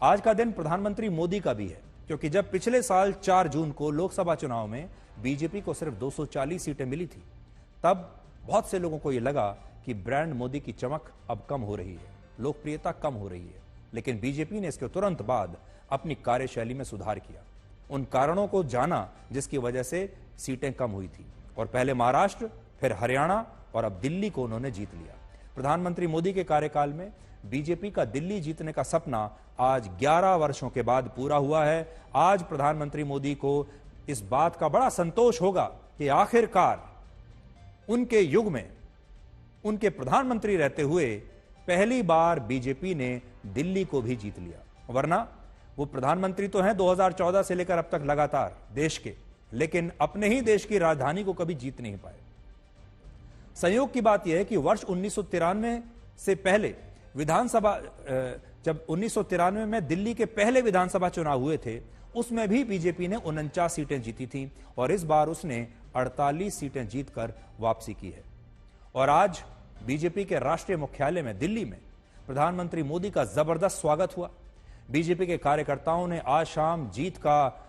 आज का दिन प्रधानमंत्री मोदी का भी है, क्योंकि जब पिछले साल 4 जून को लोकसभा चुनाव में बीजेपी को सिर्फ 240 सीटें मिली थी, तब बहुत से लोगों को यह लगा कि ब्रांड मोदी की चमक अब कम हो रही है, लोकप्रियता कम हो रही है। लेकिन बीजेपी ने इसके तुरंत बाद अपनी कार्यशैली में सुधार किया, उन कारणों को जाना जिसकी वजह से सीटें कम हुई थी, और पहले महाराष्ट्र, फिर हरियाणा और अब दिल्ली को उन्होंने जीत लिया। प्रधानमंत्री मोदी के कार्यकाल में बीजेपी का दिल्ली जीतने का सपना आज 11 वर्षों के बाद पूरा हुआ है। आज प्रधानमंत्री मोदी को इस बात का बड़ा संतोष होगा कि आखिरकार उनके युग में, उनके प्रधानमंत्री रहते हुए पहली बार बीजेपी ने दिल्ली को भी जीत लिया। वरना वो प्रधानमंत्री तो हैं 2014 से लेकर अब तक लगातार देश के, लेकिन अपने ही देश की राजधानी को कभी जीत नहीं पाए। संयोग की बात यह है कि वर्ष 1993 से पहले विधानसभा, जब 1993 में दिल्ली के पहले विधानसभा चुनाव हुए थे, उसमें भी बीजेपी ने 49 सीटें जीती थी और इस बार उसने 48 सीटें जीतकर वापसी की है। और आज बीजेपी के राष्ट्रीय मुख्यालय में दिल्ली में प्रधानमंत्री मोदी का जबरदस्त स्वागत हुआ। बीजेपी के कार्यकर्ताओं ने आज शाम जीत का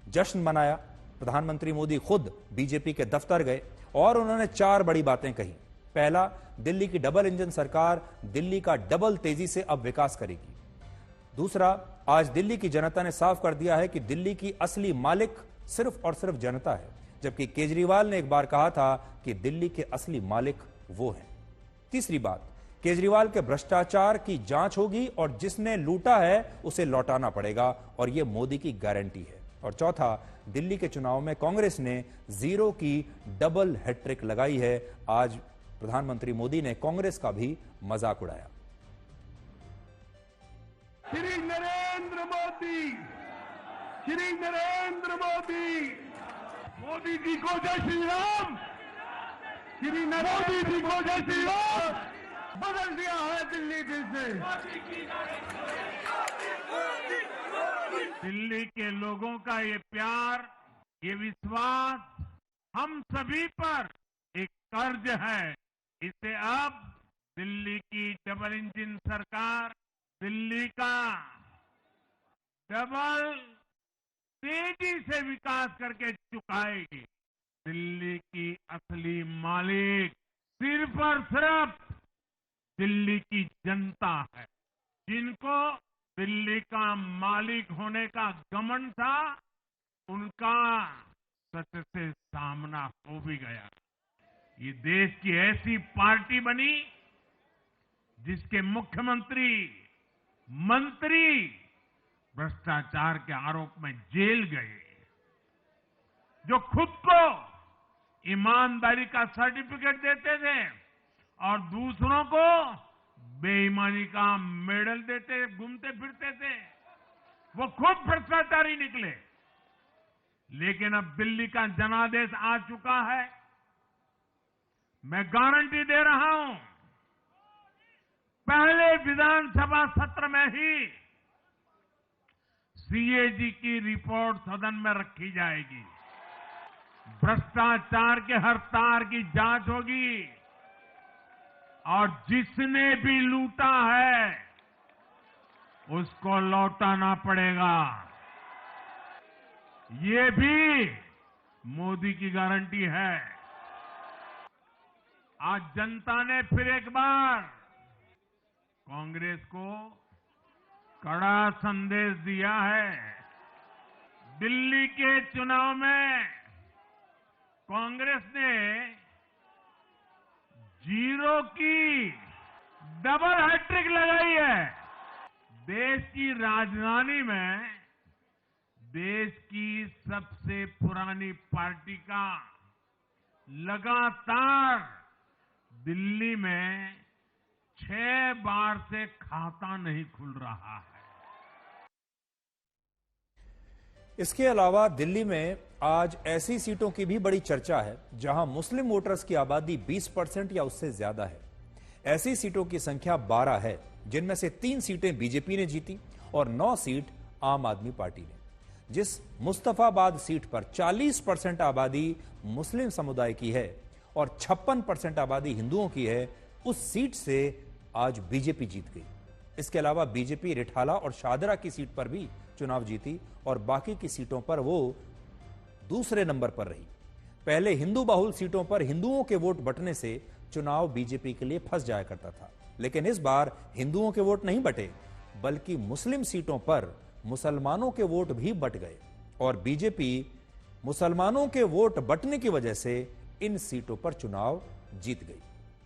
जश्न मनाया। प्रधानमंत्री मोदी खुद बीजेपी के दफ्तर गए और उन्होंने 4 बड़ी बातें कही। पहला, दिल्ली की डबल इंजन सरकार दिल्ली का डबल तेजी से अब विकास करेगी। दूसरा, आज दिल्ली की जनता ने साफ कर दिया है कि दिल्ली की असली मालिक सिर्फ और सिर्फ जनता है, जबकि केजरीवाल ने एक बार कहा था कि दिल्ली के असली मालिक वो हैं। तीसरी बात, केजरीवाल के भ्रष्टाचार की जांच होगी और जिसने लूटा है उसे लौटाना पड़ेगा, और यह मोदी की गारंटी है। और चौथा, दिल्ली के चुनाव में कांग्रेस ने 0 की डबल हैट्रिक लगाई है। आज प्रधानमंत्री मोदी ने कांग्रेस का भी मजाक उड़ाया। श्री नरेंद्र मोदी, श्री नरेंद्र मोदी, मोदी जी को जय श्री राम, श्री मोदी जी को जय श्री राम। बदल दिया है दिल्ली दिल से। दिल्ली के लोगों का ये प्यार, ये विश्वास हम सभी पर एक कर्ज है। इसे अब दिल्ली की डबल इंजन सरकार दिल्ली का डबल तेजी से विकास करके चुकाएगी। दिल्ली की असली मालिक सिर्फ और सिर्फ दिल्ली की जनता है। जिनको दिल्ली का मालिक होने का घमंड था, उनका सच से सामना हो भी गया। ये देश की ऐसी पार्टी बनी जिसके मुख्यमंत्री, मंत्री भ्रष्टाचार के आरोप में जेल गए, जो खुद को ईमानदारी का सर्टिफिकेट देते थे और दूसरों को बेईमानी का मेडल देते घूमते फिरते थे, वो खुद भ्रष्टाचारी निकले। लेकिन अब दिल्ली का जनादेश आ चुका है। मैं गारंटी दे रहा हूं, पहले विधानसभा सत्र में ही सीएजी की रिपोर्ट सदन में रखी जाएगी। भ्रष्टाचार के हर तार की जांच होगी और जिसने भी लूटा है उसको लौटाना पड़ेगा। ये भी मोदी की गारंटी है। आज जनता ने फिर एक बार कांग्रेस को कड़ा संदेश दिया है। दिल्ली के चुनाव में कांग्रेस ने 0 की डबल हैट्रिक लगाई है। देश की राजधानी में देश की सबसे पुरानी पार्टी का लगातार दिल्ली में 6 बार से खाता नहीं खुल रहा है। इसके अलावा दिल्ली में आज ऐसी सीटों की भी बड़ी चर्चा है जहां मुस्लिम वोटर्स की आबादी 20% या उससे ज्यादा है। ऐसी सीटों की संख्या 12 है, जिनमें से 3 सीटें बीजेपी ने जीती और 9 सीट आम आदमी पार्टी ने। जिस मुस्तफाबाद सीट पर 40% आबादी मुस्लिम समुदाय की है और 56% आबादी हिंदुओं की है, उस सीट से आज बीजेपी जीत गई। इसके अलावा बीजेपी रिठाला और शादरा की सीट पर भी चुनाव जीती और बाकी की सीटों पर वो दूसरे नंबर पर रही। पहले हिंदू बाहुल सीटों पर हिंदुओं के वोट बंटने से चुनाव बीजेपी के लिए फंस जाया करता था, लेकिन इस बार हिंदुओं के वोट नहीं बटे, बल्कि मुस्लिम सीटों पर मुसलमानों के वोट भी बट गए और बीजेपी मुसलमानों के वोट बटने की वजह से इन सीटों पर चुनाव जीत गई।